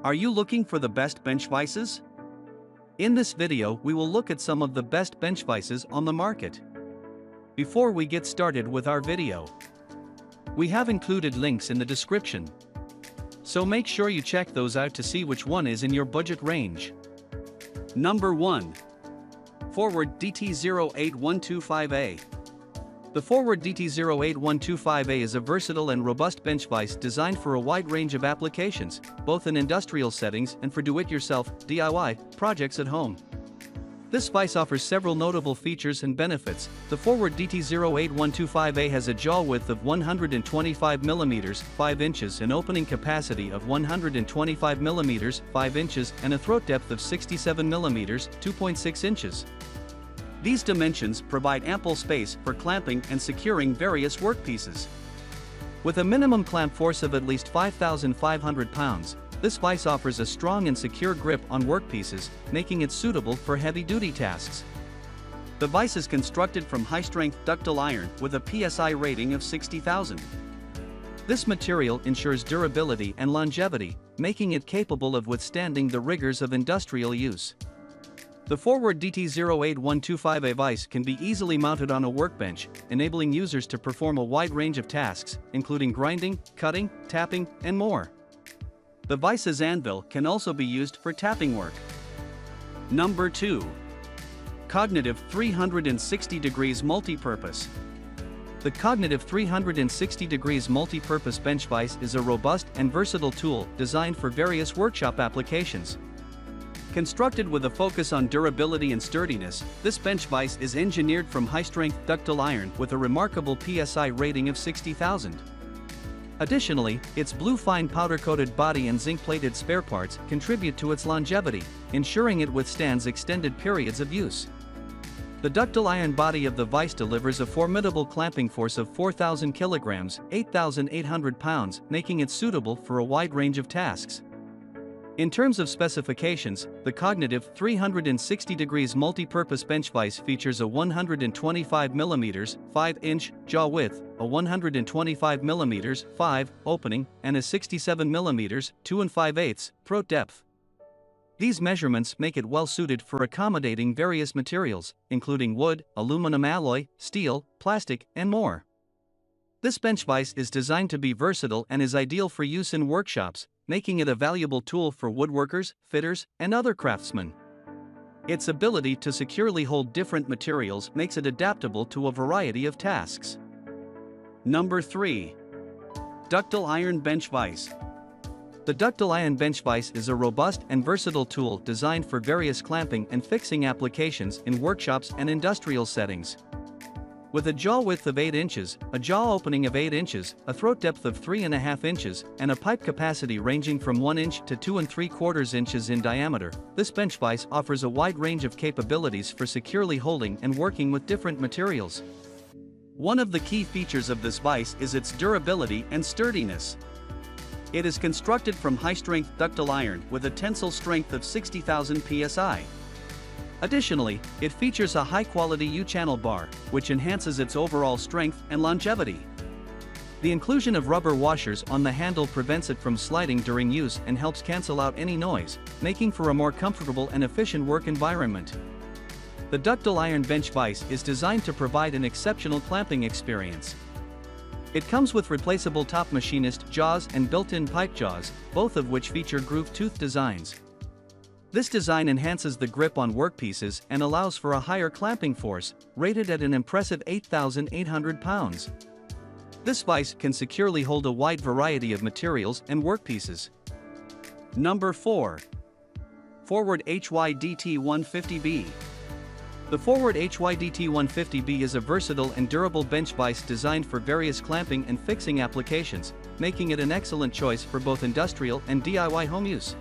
Are you looking for the best bench vises? In this video, we will look at some of the best bench vises on the market. Before we get started with our video, we have included links in the description. So make sure you check those out to see which one is in your budget range. Number 1. Forward DT08125A. The Forward DT08125A is a versatile and robust bench vise designed for a wide range of applications, both in industrial settings and for do-it-yourself (DIY) projects at home. This vise offers several notable features and benefits. The Forward DT08125A has a jaw width of 125 mm 5 inches, an opening capacity of 125 mm 5 inches, and a throat depth of 67 mm 2.6 inches. These dimensions provide ample space for clamping and securing various workpieces. With a minimum clamp force of at least 5,500 pounds, this vise offers a strong and secure grip on workpieces, making it suitable for heavy-duty tasks. The vise is constructed from high-strength ductile iron with a PSI rating of 60,000. This material ensures durability and longevity, making it capable of withstanding the rigors of industrial use. The Forward DT08125A vise can be easily mounted on a workbench, enabling users to perform a wide range of tasks, including grinding, cutting, tapping, and more. The vise's anvil can also be used for tapping work. Number 2. COGNATIVE 360 Degrees MultiPurpose. The COGNATIVE 360 Degrees MultiPurpose bench vise is a robust and versatile tool designed for various workshop applications. Constructed with a focus on durability and sturdiness, this bench vise is engineered from high-strength ductile iron with a remarkable PSI rating of 60,000. Additionally, its blue fine powder-coated body and zinc-plated spare parts contribute to its longevity, ensuring it withstands extended periods of use. The ductile iron body of the vise delivers a formidable clamping force of 4,000 kilograms, 8,800 pounds, making it suitable for a wide range of tasks. In terms of specifications, the COGNATIVE 360 Degrees MultiPurpose bench vise features a 125 mm 5-inch jaw width, a 125 mm 5 opening, and a 67 mm 2 5/8 throat depth. These measurements make it well suited for accommodating various materials, including wood, aluminum alloy, steel, plastic, and more. This bench vise is designed to be versatile and is ideal for use in workshops, making it a valuable tool for woodworkers, fitters, and other craftsmen. Its ability to securely hold different materials makes it adaptable to a variety of tasks. Number 3. Ductile Iron Bench Vise. The ductile iron bench vise is a robust and versatile tool designed for various clamping and fixing applications in workshops and industrial settings. With a jaw width of 8 inches, a jaw opening of 8 inches, a throat depth of 3.5 inches, and a pipe capacity ranging from 1 inch to 2 3/4 inches in diameter, this bench vise offers a wide range of capabilities for securely holding and working with different materials. One of the key features of this vise is its durability and sturdiness. It is constructed from high-strength ductile iron with a tensile strength of 60,000 psi. Additionally, it features a high-quality U-channel bar, which enhances its overall strength and longevity. The inclusion of rubber washers on the handle prevents it from sliding during use and helps cancel out any noise, making for a more comfortable and efficient work environment. The ductile iron bench vise is designed to provide an exceptional clamping experience. It comes with replaceable top machinist jaws and built-in pipe jaws, both of which feature groove tooth designs. This design enhances the grip on workpieces and allows for a higher clamping force, rated at an impressive 8,800 pounds. This vise can securely hold a wide variety of materials and workpieces. Number 4. Forward HYDT150B. The Forward HYDT150B is a versatile and durable bench vise designed for various clamping and fixing applications, making it an excellent choice for both industrial and DIY home use.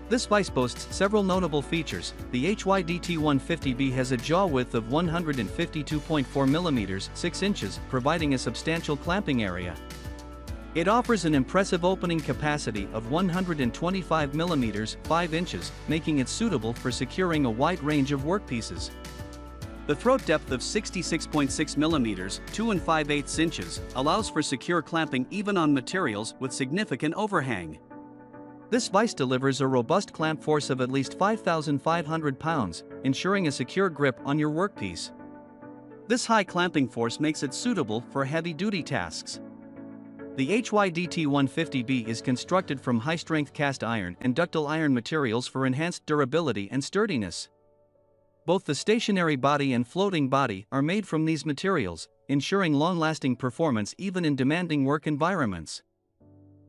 This vise boasts several notable features. The HYDT150B has a jaw width of 152.4 mm 6 inches, providing a substantial clamping area. It offers an impressive opening capacity of 125 mm 5 inches, making it suitable for securing a wide range of workpieces. The throat depth of 66.6 mm 2 5/8 inches allows for secure clamping even on materials with significant overhang. This vise delivers a robust clamp force of at least 5,500 pounds, ensuring a secure grip on your workpiece. This high clamping force makes it suitable for heavy-duty tasks. The HYDT150B is constructed from high-strength cast iron and ductile iron materials for enhanced durability and sturdiness. Both the stationary body and floating body are made from these materials, ensuring long-lasting performance even in demanding work environments.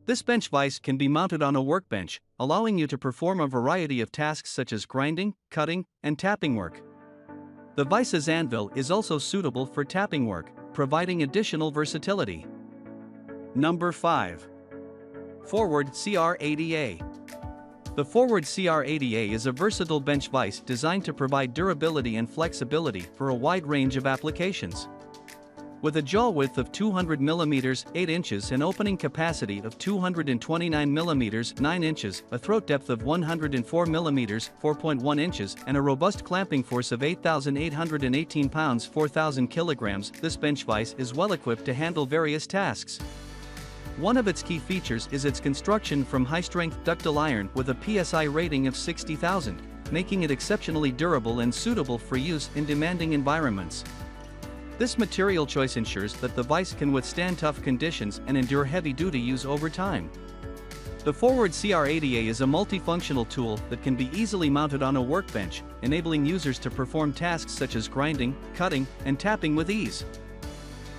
This bench vise can be mounted on a workbench, allowing you to perform a variety of tasks such as grinding, cutting, and tapping work. The Vises anvil is also suitable for tapping work, providing additional versatility. Number 5. Forward CR80A. The Forward CR80A is a versatile bench vise designed to provide durability and flexibility for a wide range of applications. With a jaw width of 200 mm 8 inches and opening capacity of 229 mm 9 inches, a throat depth of 104 mm 4.1 inches, and a robust clamping force of 8,818 pounds 4,000 kilograms, this bench vise is well equipped to handle various tasks. One of its key features is its construction from high-strength ductile iron with a PSI rating of 60,000, making it exceptionally durable and suitable for use in demanding environments. This material choice ensures that the vise can withstand tough conditions and endure heavy-duty use over time. The Forward CR80A is a multifunctional tool that can be easily mounted on a workbench, enabling users to perform tasks such as grinding, cutting, and tapping with ease.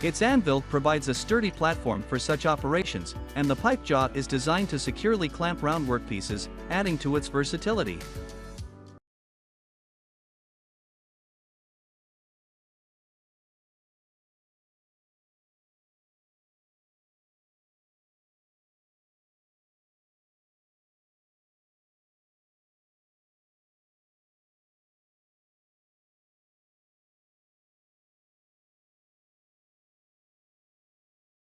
Its anvil provides a sturdy platform for such operations, and the pipe jaw is designed to securely clamp round workpieces, adding to its versatility.